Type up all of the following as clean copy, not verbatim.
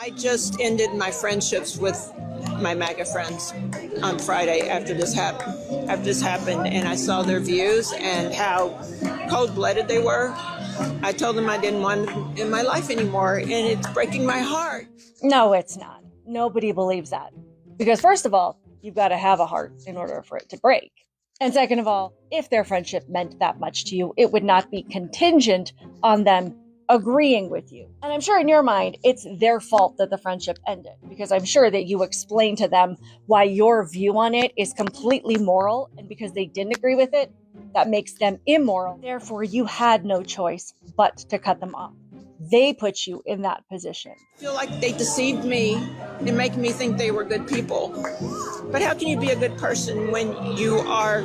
I just ended my friendships with my MAGA friends on Friday after this happened, and I saw their views and how cold-blooded they were. I told them I didn't want them in my life anymore, and it's breaking my heart. No, it's not. Nobody believes that. Because first of all, you've got to have a heart in order for it to break. And second of all, if their friendship meant that much to you, it would not be contingent on them agreeing with you. And I'm sure in your mind, it's their fault that the friendship ended, because I'm sure that you explained to them why your view on it is completely moral, and because they didn't agree with it, that makes them immoral. Therefore, you had no choice but to cut them off. They put you in that position. I feel like they deceived me and make me think they were good people. But how can you be a good person when you are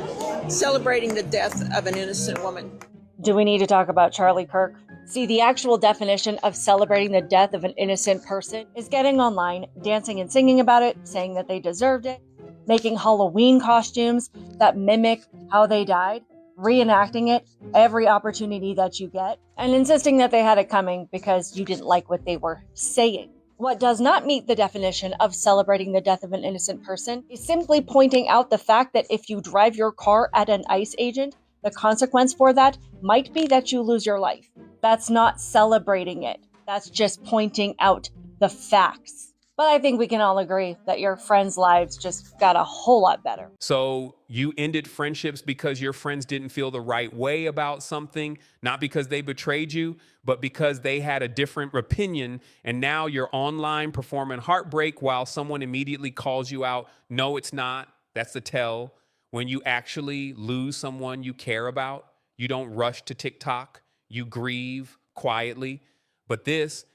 celebrating the death of an innocent woman? Do we need to talk about Charlie Kirk? See, the actual definition of celebrating the death of an innocent person is getting online, dancing and singing about it, saying that they deserved it, making Halloween costumes that mimic how they died, reenacting it every opportunity that you get, and insisting that they had it coming because you didn't like what they were saying. What does not meet the definition of celebrating the death of an innocent person is simply pointing out the fact that if you drive your car at an ICE agent, the consequence for that might be that you lose your life. That's not celebrating it. That's just pointing out the facts. But I think we can all agree that your friends' lives just got a whole lot better. So you ended friendships because your friends didn't feel the right way about something, not because they betrayed you, but because they had a different opinion. And now you're online performing heartbreak while someone immediately calls you out. No, it's not. That's the tell. When you actually lose someone you care about, you don't rush to TikTok. You grieve quietly. But this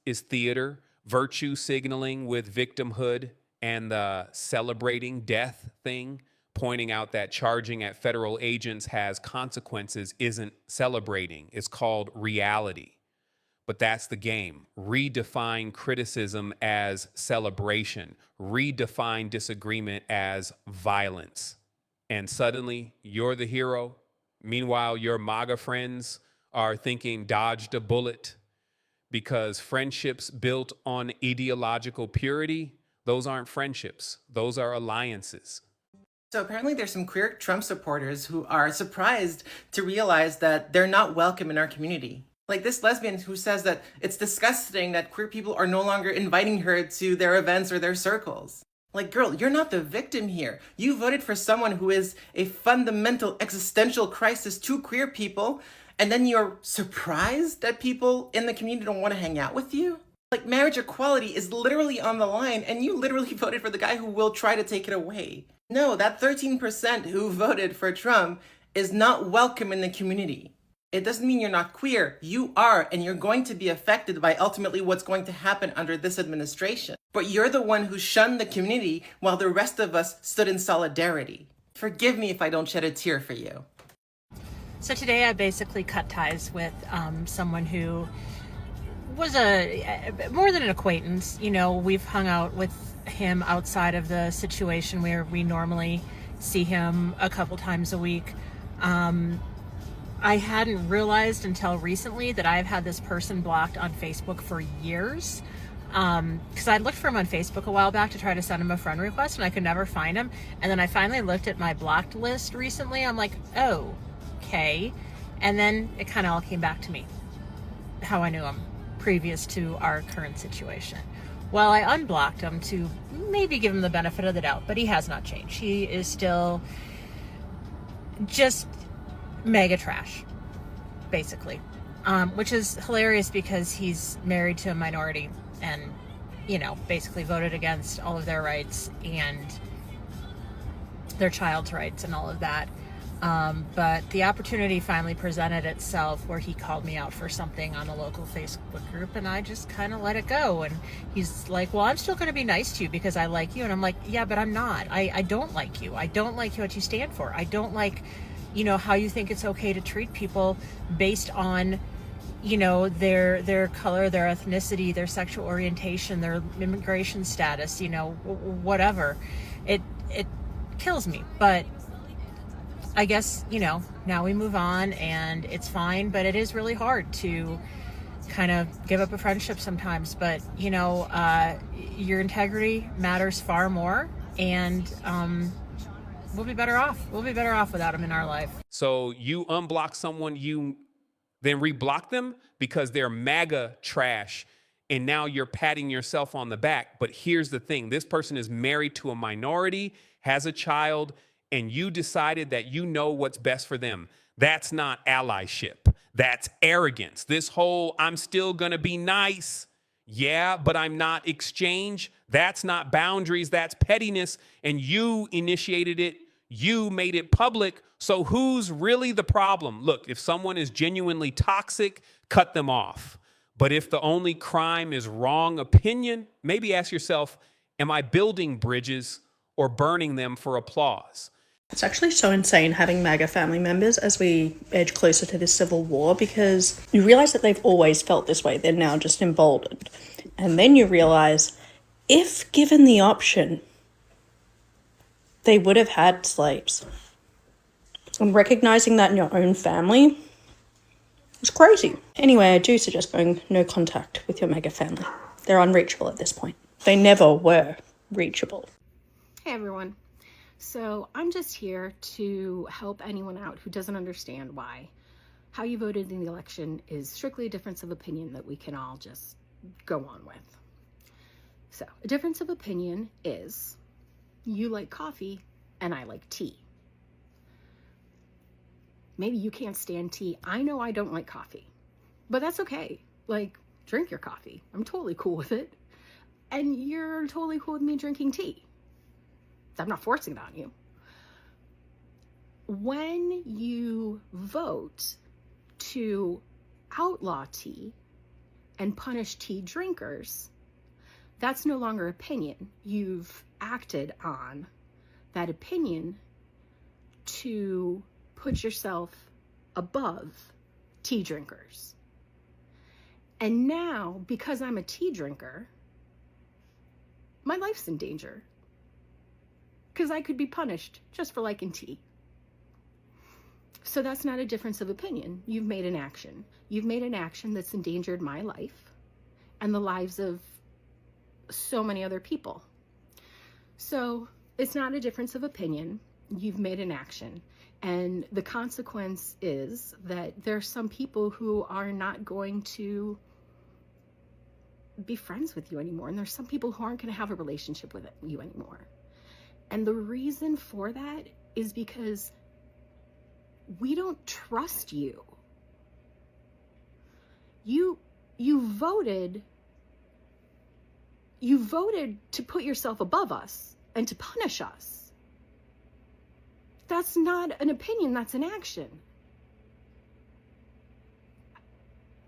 is theater, virtue signaling with victimhood, and the celebrating death thing, pointing out that charging at federal agents has consequences isn't celebrating. It's called reality. But that's the game. Redefine criticism as celebration. Redefine disagreement as violence. And suddenly you're the hero. Meanwhile, your MAGA friends are thinking dodged a bullet, because friendships built on ideological purity, those aren't friendships. Those are alliances. So apparently there's some queer Trump supporters who are surprised to realize that they're not welcome in our community. Like this lesbian who says that it's disgusting that queer people are no longer inviting her to their events or their circles. Like, girl, you're not the victim here. You voted for someone who is a fundamental existential crisis to queer people, and then you're surprised that people in the community don't want to hang out with you? Like, marriage equality is literally on the line, and you literally voted for the guy who will try to take it away. No, that 13% who voted for Trump is not welcome in the community. It doesn't mean you're not queer. You are, and you're going to be affected by ultimately what's going to happen under this administration. But you're the one who shunned the community while the rest of us stood in solidarity. Forgive me if I don't shed a tear for you. So today I basically cut ties with someone who was more than an acquaintance. You know, we've hung out with him outside of the situation where we normally see him a couple times a week. I hadn't realized until recently that I've had this person blocked on Facebook for years. Because I looked for him on Facebook a while back to try to send him a friend request, and I could never find him. And then I finally looked at my blocked list recently. I'm like, oh, okay. And then it kind of all came back to me, how I knew him previous to our current situation. Well, I unblocked him to maybe give him the benefit of the doubt, but he has not changed. He is still just mega trash, basically, which is hilarious because he's married to a minority and, you know, basically voted against all of their rights and their child's rights and all of that. But the opportunity finally presented itself where he called me out for something on a local Facebook group, and I just kind of let it go. And he's like, well, I'm still going to be nice to you because I like you. And I'm like, yeah, but I'm not. I don't like you. I don't like what you stand for. I don't like, you know, how you think it's okay to treat people based on, you know, their color, their ethnicity, their sexual orientation, their immigration status, you know, whatever. It kills me. But I guess, you know, now we move on and it's fine, but it is really hard to kind of give up a friendship sometimes. But, your integrity matters far more, and we'll be better off. We'll be better off without them in our life. So you unblock someone, you then reblock them because they're MAGA trash. And now you're patting yourself on the back. But here's the thing. This person is married to a minority, has a child, and you decided that you know what's best for them. That's not allyship. That's arrogance. This whole I'm still going to be nice. Yeah, but I'm not exchange. That's not boundaries. That's pettiness. And you initiated it. You made it public. So who's really the problem? Look, if someone is genuinely toxic, cut them off. But if the only crime is wrong opinion, maybe ask yourself, am I building bridges or burning them for applause? It's actually so insane having MAGA family members as we edge closer to this civil war, because you realize that they've always felt this way. They're now just emboldened. And then you realize, if given the option, they would have had slaves. And recognizing that in your own family is crazy. Anyway, I do suggest going no contact with your MAGA family. They're unreachable at this point. They never were reachable. Hey everyone. So I'm just here to help anyone out who doesn't understand why how you voted in the election is strictly a difference of opinion that we can all just go on with. So a difference of opinion is you like coffee and I like tea. Maybe you can't stand tea. I know I don't like coffee, but that's okay. Like, drink your coffee. I'm totally cool with it. And you're totally cool with me drinking tea. I'm not forcing it on you. When you vote to outlaw tea and punish tea drinkers, that's no longer opinion. You've acted on that opinion to put yourself above tea drinkers. And now, because I'm a tea drinker, my life's in danger. Because I could be punished just for liking tea. So that's not a difference of opinion. You've made an action. You've made an action that's endangered my life and the lives of so many other people. So it's not a difference of opinion. You've made an action. And the consequence is that there are some people who are not going to be friends with you anymore. And there's some people who aren't going to have a relationship with you anymore. And the reason for that is because we don't trust you. You voted to put yourself above us and to punish us. That's not an opinion, that's an action.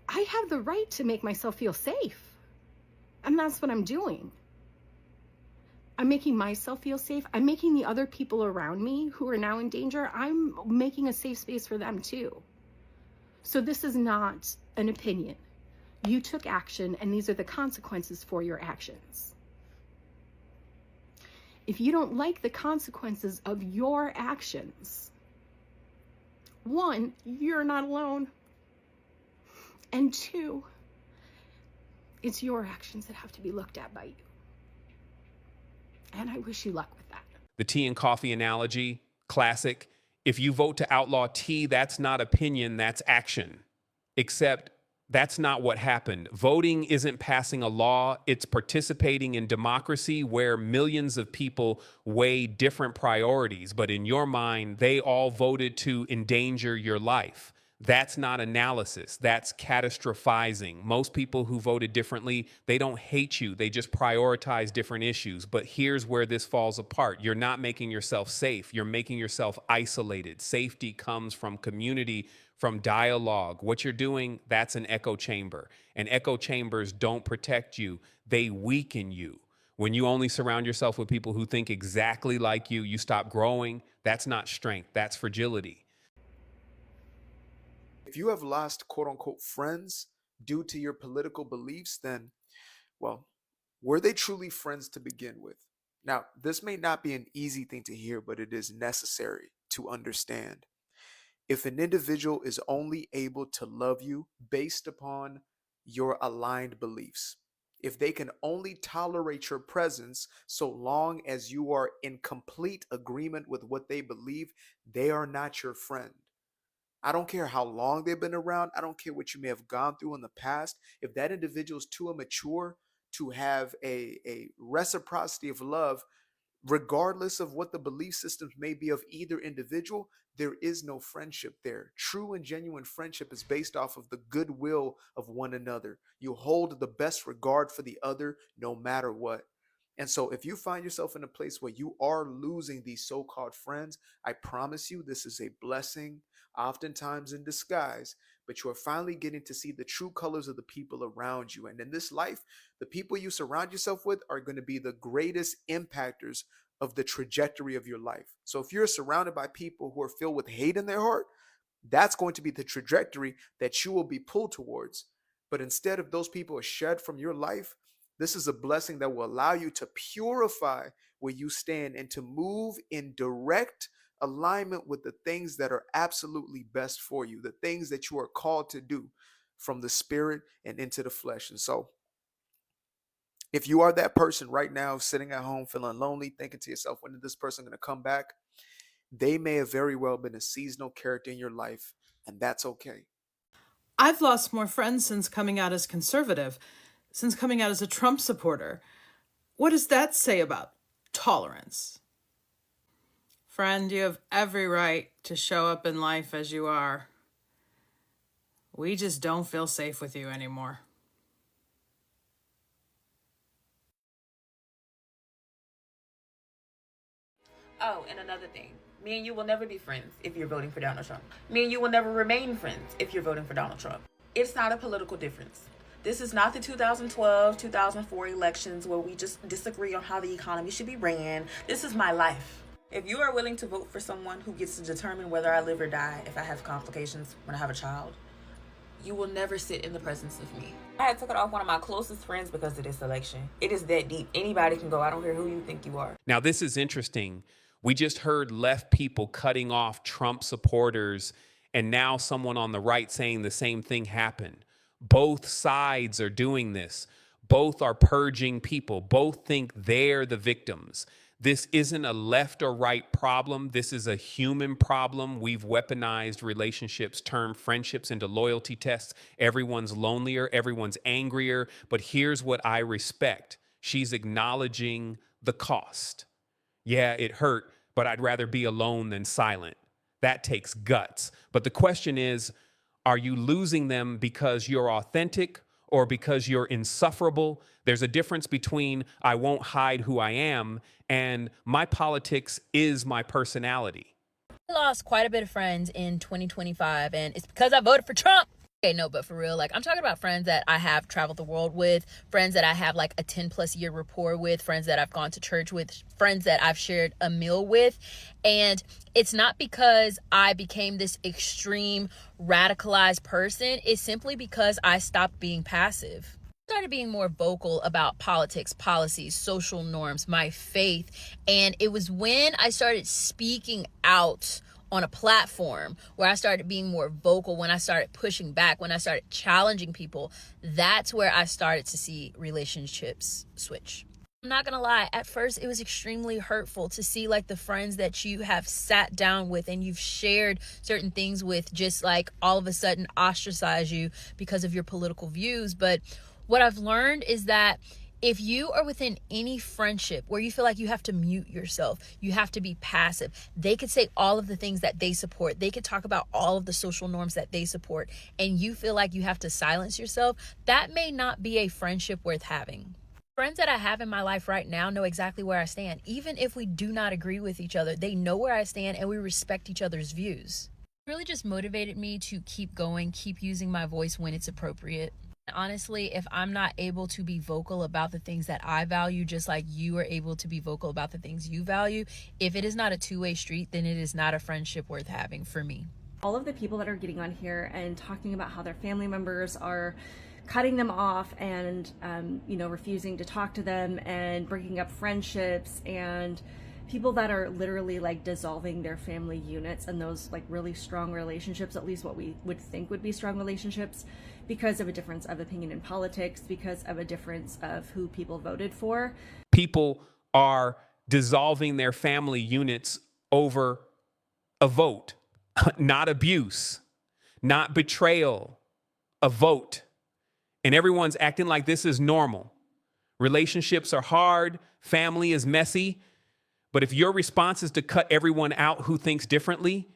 I have the right to make myself feel safe. And that's what I'm doing. I'm making myself feel safe. I'm making the other people around me who are now in danger, I'm making a safe space for them too. So this is not an opinion. You took action, and these are the consequences for your actions. If you don't like the consequences of your actions, one, you're not alone. And two, it's your actions that have to be looked at by you. And I wish you luck with that. The tea and coffee analogy, classic. If you vote to outlaw tea, that's not opinion, that's action. Except that's not what happened. Voting isn't passing a law, it's participating in democracy where millions of people weigh different priorities. But in your mind, they all voted to endanger your life. That's not analysis. That's catastrophizing. Most people who voted differently, they don't hate you. They just prioritize different issues. But here's where this falls apart. You're not making yourself safe. You're making yourself isolated. Safety comes from community, from dialogue. What you're doing, that's an echo chamber. And echo chambers don't protect you. They weaken you. When you only surround yourself with people who think exactly like you stop growing. That's not strength. That's fragility. If you have lost quote unquote friends due to your political beliefs, then, well, were they truly friends to begin with? Now, this may not be an easy thing to hear, but it is necessary to understand. If an individual is only able to love you based upon your aligned beliefs. If they can only tolerate your presence so long as you are in complete agreement with what they believe, they are not your friend. I don't care how long they've been around. I don't care what you may have gone through in the past. If that individual is too immature to have a reciprocity of love, regardless of what the belief systems may be of either individual, there is no friendship there. True and genuine friendship is based off of the goodwill of one another. You hold the best regard for the other no matter what. And so if you find yourself in a place where you are losing these so-called friends, I promise you this is a blessing, oftentimes in disguise, but you are finally getting to see the true colors of the people around you. And in this life, the people you surround yourself with are going to be the greatest impactors of the trajectory of your life. So if you're surrounded by people who are filled with hate in their heart, that's going to be the trajectory that you will be pulled towards. But instead of those people are shed from your life, this is a blessing that will allow you to purify where you stand and to move in direct alignment with the things that are absolutely best for you, the things that you are called to do from the spirit and into the flesh. And so if you are that person right now sitting at home feeling lonely, thinking to yourself, when is this person going to come back? They may have very well been a seasonal character in your life, and that's okay. I've lost more friends since coming out as conservative, since coming out as a Trump supporter. What does that say about tolerance? Friend, you have every right to show up in life as you are. We just don't feel safe with you anymore. Oh, and another thing. Me and you will never be friends if you're voting for Donald Trump. Me and you will never remain friends if you're voting for Donald Trump. It's not a political difference. This is not the 2012, 2004 elections where we just disagree on how the economy should be ran. This is my life. If you are willing to vote for someone who gets to determine whether I live or die if I have complications when I have a child, you will never sit in the presence of me. I had to cut off one of my closest friends because of this election. It is that deep. Anybody can go. I don't care who you think you are. Now, this is interesting. We just heard left people cutting off Trump supporters, and now someone on the right saying the same thing happened. Both sides are doing this. Both are purging people. Both think they're the victims. This isn't a left or right problem. This is a human problem. We've weaponized relationships, turned friendships into loyalty tests. Everyone's lonelier, everyone's angrier. But here's what I respect. She's acknowledging the cost. Yeah, it hurt, but I'd rather be alone than silent. That takes guts. But the question is, are you losing them because you're authentic or because you're insufferable? There's a difference between I won't hide who I am and my politics is my personality. I lost quite a bit of friends in 2025, and it's because I voted for Trump. Okay, no, but for real, like, I'm talking about friends that I have traveled the world with, friends that I have like a 10+ year rapport with, friends that I've gone to church with, friends that I've shared a meal with. And it's not because I became this extreme radicalized person. It's simply because I stopped being passive. I started being more vocal about politics, policies, social norms, my faith. And it was when I started speaking out on a platform where I started being more vocal, when I started pushing back, when I started challenging people, that's where I started to see relationships switch. I'm not gonna lie, at first it was extremely hurtful to see like the friends that you have sat down with and you've shared certain things with just like all of a sudden ostracize you because of your political views. But what I've learned is that if you are within any friendship where you feel like you have to mute yourself, you have to be passive, they could say all of the things that they support. They could talk about all of the social norms that they support, and you feel like you have to silence yourself. That may not be a friendship worth having. Friends that I have in my life right now know exactly where I stand. Even if we do not agree with each other, they know where I stand and we respect each other's views. It really just motivated me to keep going, keep using my voice when it's appropriate. Honestly, if I'm not able to be vocal about the things that I value, just like you are able to be vocal about the things you value, if it is not a two-way street, then it is not a friendship worth having for me. All of the people that are getting on here and talking about how their family members are cutting them off and, refusing to talk to them and breaking up friendships, and people that are literally like dissolving their family units and those like really strong relationships, at least what we would think would be strong relationships, because of a difference of opinion in politics, because of a difference of who people voted for. People are dissolving their family units over a vote, not abuse, not betrayal, a vote. And everyone's acting like this is normal. Relationships are hard, family is messy. But if your response is to cut everyone out who thinks differently,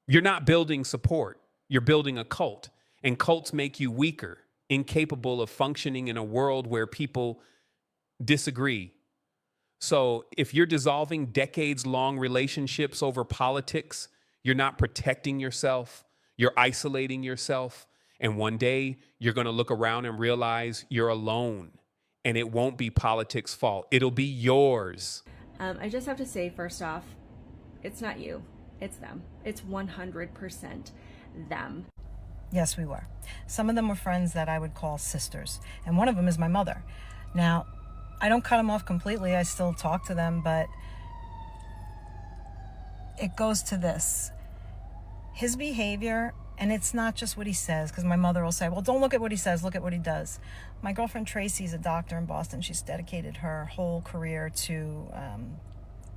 you're not building support. You're building a cult. And cults make you weaker, incapable of functioning in a world where people disagree. So if you're dissolving decades-long relationships over politics, you're not protecting yourself, you're isolating yourself, and one day you're going to look around and realize you're alone, and it won't be politics' fault. It'll be yours. I just have to say, first off, it's not you, it's them. It's 100% them. Yes, we were. Some of them were friends that I would call sisters, and one of them is my mother. Now, I don't cut them off completely. I still talk to them, but it goes to this. His behavior, and it's not just what he says, because my mother will say, well, don't look at what he says, look at what he does. My girlfriend Tracy's a doctor in Boston. She's dedicated her whole career to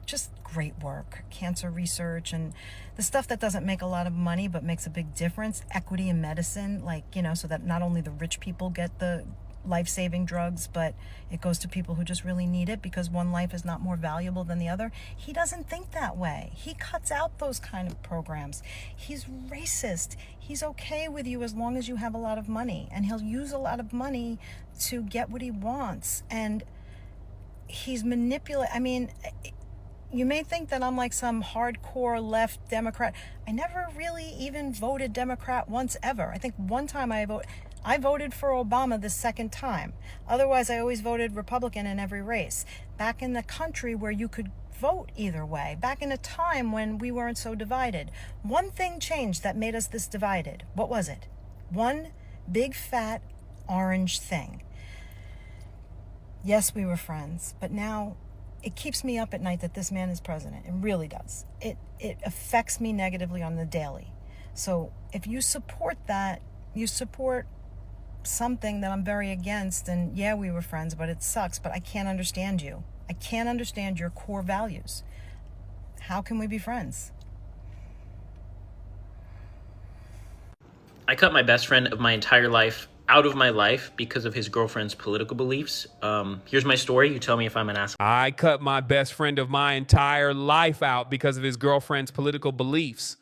just great work, cancer research, and the stuff that doesn't make a lot of money but makes a big difference, equity in medicine, like, so that not only the rich people get the life-saving drugs, but it goes to people who just really need it because one life is not more valuable than the other. He doesn't think that way. He cuts out those kind of programs. He's racist. He's okay with you as long as you have a lot of money, and he'll use a lot of money to get what he wants. And he's manipulating. I mean, you may think that I'm like some hardcore left Democrat. I never really even voted Democrat once ever. I think one time I voted for Obama the second time. Otherwise, I always voted Republican in every race. Back in the country where you could vote either way, back in a time when we weren't so divided. One thing changed that made us this divided. What was it? One big fat orange thing. Yes, we were friends, but now it keeps me up at night that this man is president. It really does. It affects me negatively on the daily. So if you support that, you support something that I'm very against, and yeah, we were friends, but it sucks, but I can't understand you. I can't understand your core values. How can we be friends? I cut my best friend of my entire life out of my life because of his girlfriend's political beliefs. Here's my story. You tell me if I'm an asshole. I cut my best friend of my entire life out because of his girlfriend's political beliefs.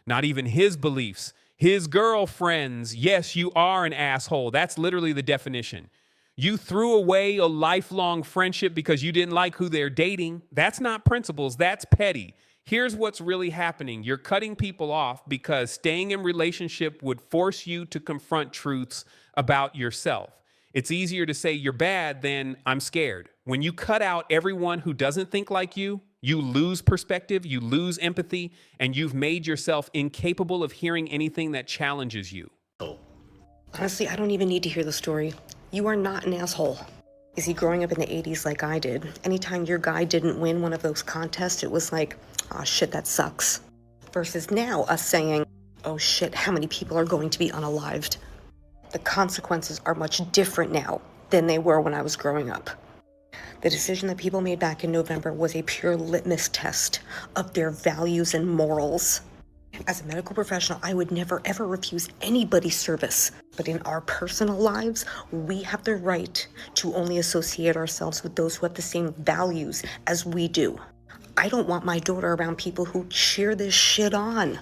Not even his beliefs. His girlfriend's. Yes, you are an asshole. That's literally the definition. You threw away a lifelong friendship because you didn't like who they're dating. That's not principles. That's petty. Here's what's really happening. You're cutting people off because staying in relationship would force you to confront truths about yourself. It's easier to say you're bad than I'm scared. When you cut out everyone who doesn't think like you lose perspective, you lose empathy, and you've made yourself incapable of hearing anything that challenges you. Honestly, I don't even need to hear the story. You are not an asshole. You see, growing up in the 80s like I did, anytime your guy didn't win one of those contests, it was like, oh shit, that sucks. Versus now, us saying, oh shit, how many people are going to be unalived? The consequences are much different now than they were when I was growing up. The decision that people made back in November was a pure litmus test of their values and morals. As a medical professional, I would never ever refuse anybody's service. But in our personal lives, we have the right to only associate ourselves with those who have the same values as we do. I don't want my daughter around people who cheer this shit on.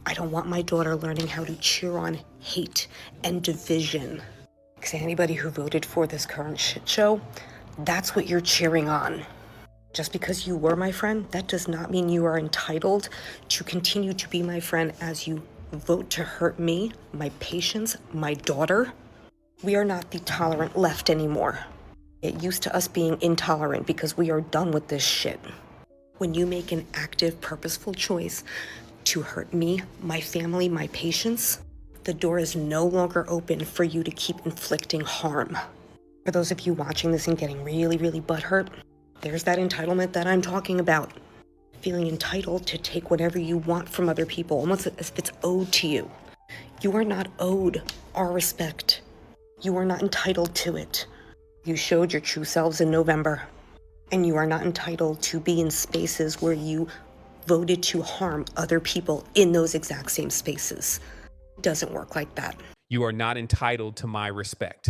I don't want my daughter learning how to cheer on hate and division. Because anybody who voted for this current shit show, that's what you're cheering on. Just because you were my friend, that does not mean you are entitled to continue to be my friend as you vote to hurt me, my patients, my daughter. We are not the tolerant left anymore. Get used to us being intolerant because we are done with this shit. When you make an active, purposeful choice to hurt me, my family, my patients, the door is no longer open for you to keep inflicting harm. For those of you watching this and getting really, really butthurt, there's that entitlement that I'm talking about. Feeling entitled to take whatever you want from other people, almost as if it's owed to you. You are not owed our respect. You are not entitled to it. You showed your true selves in November, and you are not entitled to be in spaces where you voted to harm other people in those exact same spaces. It doesn't work like that. You are not entitled to my respect,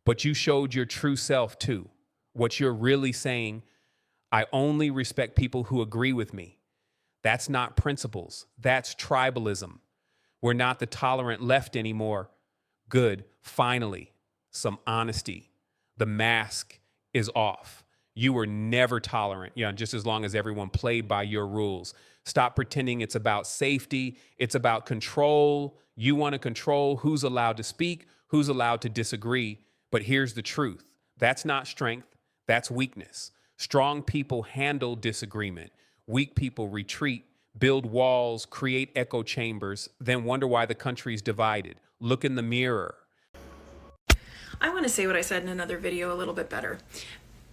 but you showed your true self too. What you're really saying, I only respect people who agree with me. That's not principles. That's tribalism. We're not the tolerant left anymore. Good. Finally, some honesty. The mask is off. You were never tolerant, just as long as everyone played by your rules. Stop pretending it's about safety. It's about control. You want to control who's allowed to speak, who's allowed to disagree. But here's the truth. That's not strength. That's weakness. Strong people handle disagreement. Weak people retreat, build walls, create echo chambers, then wonder why the country's divided. Look in the mirror. I want to say what I said in another video a little bit better.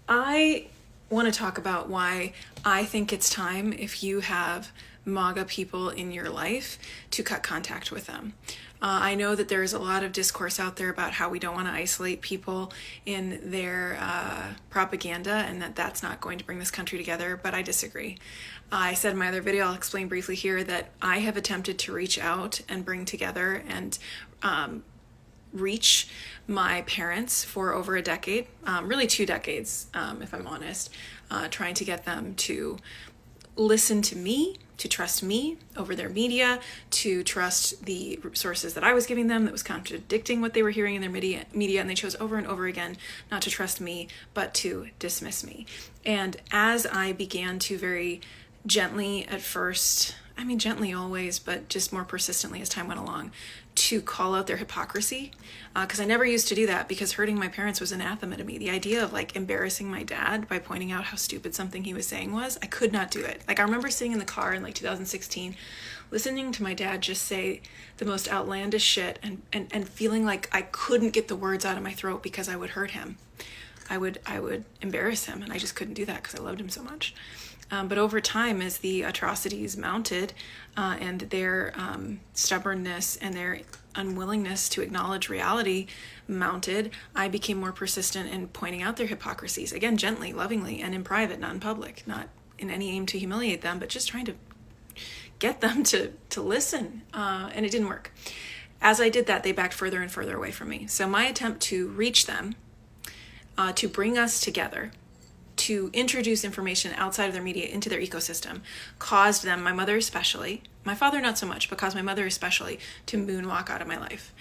I want to talk about why I think it's time, if you have MAGA people in your life, to cut contact with them. I know that there's a lot of discourse out there about how we don't want to isolate people in their propaganda and that that's not going to bring this country together, but I disagree. I said in my other video, I'll explain briefly here, that I have attempted to reach out and bring together and reach my parents for over a decade, really 2 decades, if I'm honest, trying to get them to listen to me, to trust me over their media, to trust the sources that I was giving them that was contradicting what they were hearing in their media, and they chose over and over again not to trust me, but to dismiss me. And as I began to very gently at first, I mean gently always, but just more persistently as time went along, to call out their hypocrisy, because I never used to do that, because hurting my parents was anathema to me. The idea of like embarrassing my dad by pointing out how stupid something he was saying was, I could not do it. Like I remember sitting in the car in like 2016, listening to my dad just say the most outlandish shit and feeling like I couldn't get the words out of my throat because I would hurt him. I would embarrass him, and I just couldn't do that because I loved him so much. But over time, as the atrocities mounted and their stubbornness and their unwillingness to acknowledge reality mounted, I became more persistent in pointing out their hypocrisies, again, gently, lovingly, and in private, not in public, not in any aim to humiliate them, but just trying to get them to listen, and it didn't work. As I did that, they backed further and further away from me. So my attempt to reach them, to bring us together, to introduce information outside of their media into their ecosystem, caused them, my mother especially, my father not so much, but caused my mother especially to moonwalk out of my life.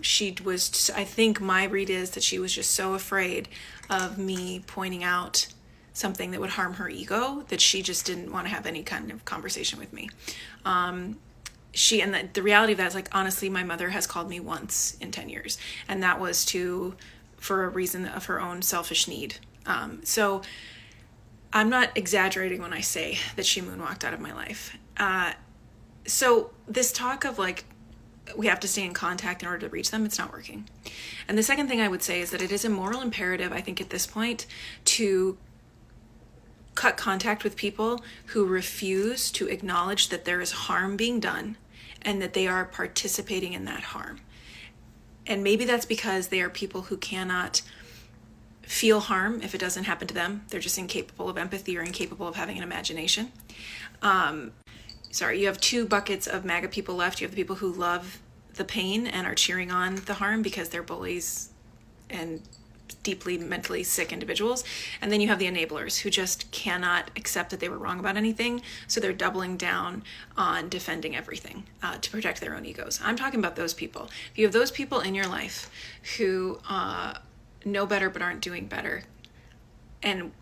She was, I think my read is that she was just so afraid of me pointing out something that would harm her ego that she just didn't want to have any kind of conversation with me. And the reality of that is, like, honestly, my mother has called me once in 10 years, and that was for a reason of her own selfish need. So I'm not exaggerating when I say that she moonwalked out of my life. So this talk of like, we have to stay in contact in order to reach them, it's not working. And the second thing I would say is that it is a moral imperative, I think at this point, to cut contact with people who refuse to acknowledge that there is harm being done and that they are participating in that harm. And maybe that's because they are people who cannot feel harm if it doesn't happen to them. They're just incapable of empathy or incapable of having an imagination. You have 2 buckets of MAGA people left. You have the people who love the pain and are cheering on the harm because they're bullies and deeply mentally sick individuals. And then you have the enablers who just cannot accept that they were wrong about anything, so they're doubling down on defending everything to protect their own egos. I'm talking about those people. If you have those people in your life who know better but aren't doing better, and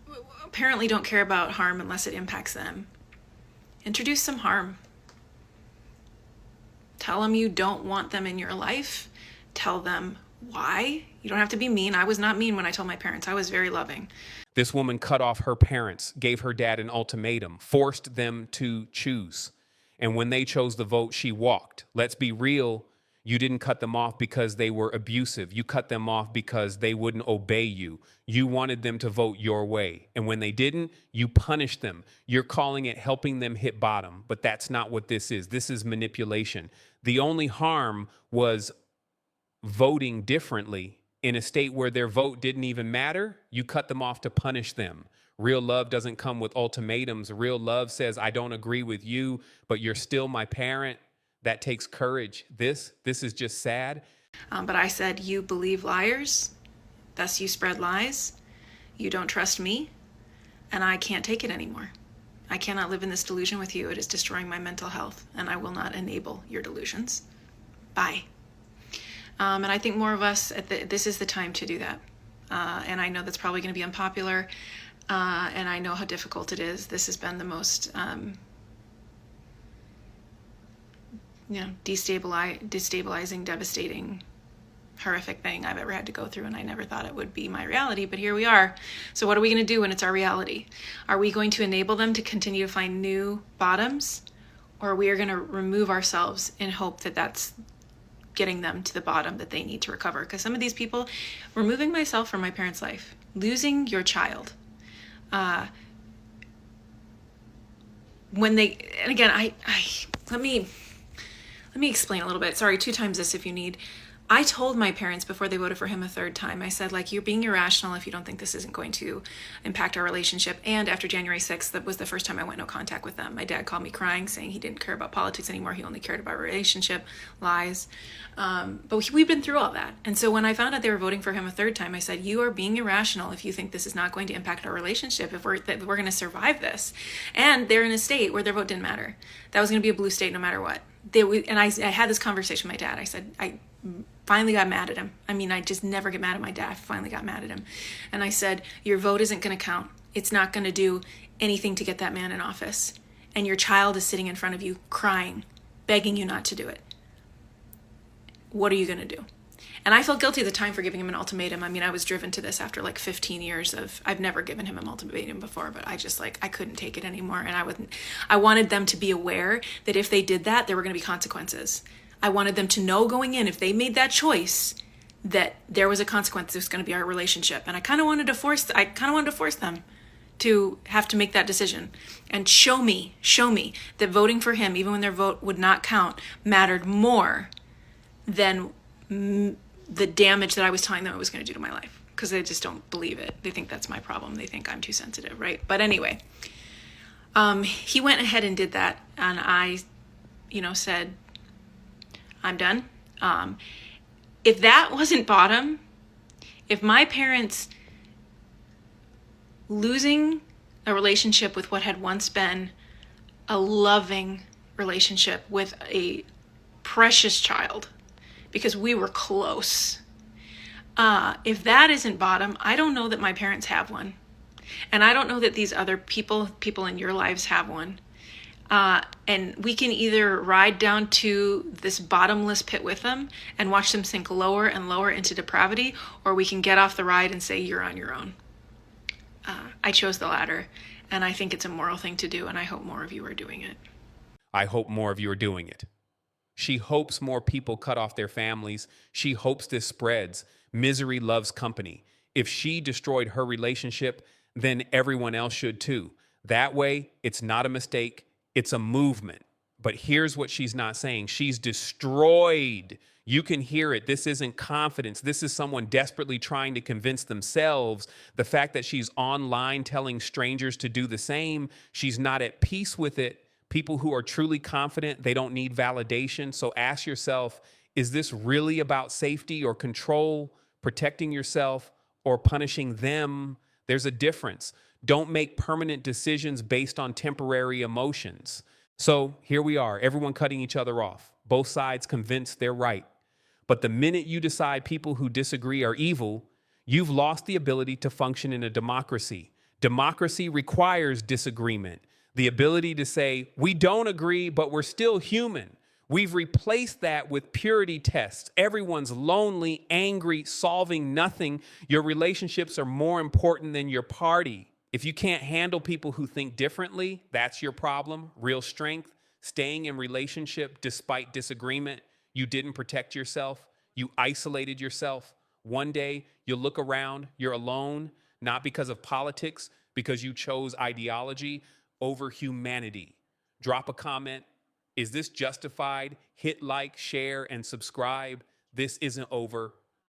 apparently don't care about harm unless it impacts them, introduce some harm. Tell them you don't want them in your life. Tell them why. You don't have to be mean. I was not mean when I told my parents. I was very loving. This woman cut off her parents, gave her dad an ultimatum, forced them to choose. And when they chose the vote, she walked. Let's be real. You didn't cut them off because they were abusive. You cut them off because they wouldn't obey you. You wanted them to vote your way. And when they didn't, you punished them. You're calling it helping them hit bottom, but that's not what this is. This is manipulation. The only harm was voting differently in a state where their vote didn't even matter. You cut them off to punish them. Real love doesn't come with ultimatums. Real love says, I don't agree with you, but you're still my parent. That takes courage. This is just sad. But I said, you believe liars, thus you spread lies. You don't trust me, and I can't take it anymore. I cannot live in this delusion with you. It is destroying my mental health, and I will not enable your delusions. Bye. And I think more of us, this is the time to do that. And I know that's probably going to be unpopular, and I know how difficult it is. This has been the most destabilizing, devastating, horrific thing I've ever had to go through, and I never thought it would be my reality, but here we are. So what are we going to do when it's our reality? Are we going to enable them to continue to find new bottoms, or are we going to remove ourselves in hope that that's getting them to the bottom that they need to recover? Because some of these people, removing myself from my parents' life, losing your child, when they, and again, let me explain a little bit. Sorry, 2 times this if you need. I told my parents before they voted for him a 3rd time, I said, like, you're being irrational if you don't think this isn't going to impact our relationship. And after January 6th, that was the first time I went no contact with them. My dad called me crying, saying he didn't care about politics anymore. He only cared about our relationship. Lies. But we've been through all that. And so when I found out they were voting for him a 3rd time, I said, you are being irrational if you think this is not going to impact our relationship, if we're going to survive this. And they're in a state where their vote didn't matter. That was going to be a blue state no matter what. I had this conversation with my dad. I said, I finally got mad at him. I mean, I just never get mad at my dad. I finally got mad at him. And I said, your vote isn't going to count. It's not going to do anything to get that man in office. And your child is sitting in front of you crying, begging you not to do it. What are you going to do? And I felt guilty at the time for giving him an ultimatum. I mean, I was driven to this after like 15 years of, I've never given him an ultimatum before, but I just I couldn't take it anymore. And I wanted them to be aware that if they did that, there were going to be consequences. I wanted them to know going in, if they made that choice, that there was a consequence. There's going to be our relationship. And I kind of wanted to force them to have to make that decision and show me that voting for him, even when their vote would not count, mattered more than the damage that I was telling them it was going to do to my life. Because they just don't believe it. They think that's my problem. They think I'm too sensitive, right? But anyway, he went ahead and did that. And I, said, I'm done. If that wasn't bottom, if my parents losing a relationship with what had once been a loving relationship with a precious child, because we were close, if that isn't bottom, I don't know that my parents have one. And I don't know that these other people in your lives have one. And we can either ride down to this bottomless pit with them and watch them sink lower and lower into depravity, or we can get off the ride and say, you're on your own. I chose the latter, and I think it's a moral thing to do, and I hope more of you are doing it. I hope more of you are doing it. She hopes more people cut off their families. She hopes this spreads. Misery loves company. If she destroyed her relationship, then everyone else should too. That way, it's not a mistake. It's a movement. But here's what she's not saying. She's destroyed. You can hear it. This isn't confidence. This is someone desperately trying to convince themselves. The fact that she's online telling strangers to do the same, she's not at peace with it. People who are truly confident, they don't need validation. So ask yourself, is this really about safety or control, protecting yourself, or punishing them? There's a difference. Don't make permanent decisions based on temporary emotions. So here we are, everyone cutting each other off. Both sides convinced they're right. But the minute you decide people who disagree are evil, you've lost the ability to function in a democracy. Democracy requires disagreement. The ability to say, we don't agree, but we're still human. We've replaced that with purity tests. Everyone's lonely, angry, solving nothing. Your relationships are more important than your party. If you can't handle people who think differently, that's your problem. Real strength, staying in relationship despite disagreement. You didn't protect yourself. You isolated yourself. One day you'll look around, you're alone, not because of politics, because you chose ideology over humanity. Drop a comment, Is this justified? Hit like, share, and subscribe. This isn't over.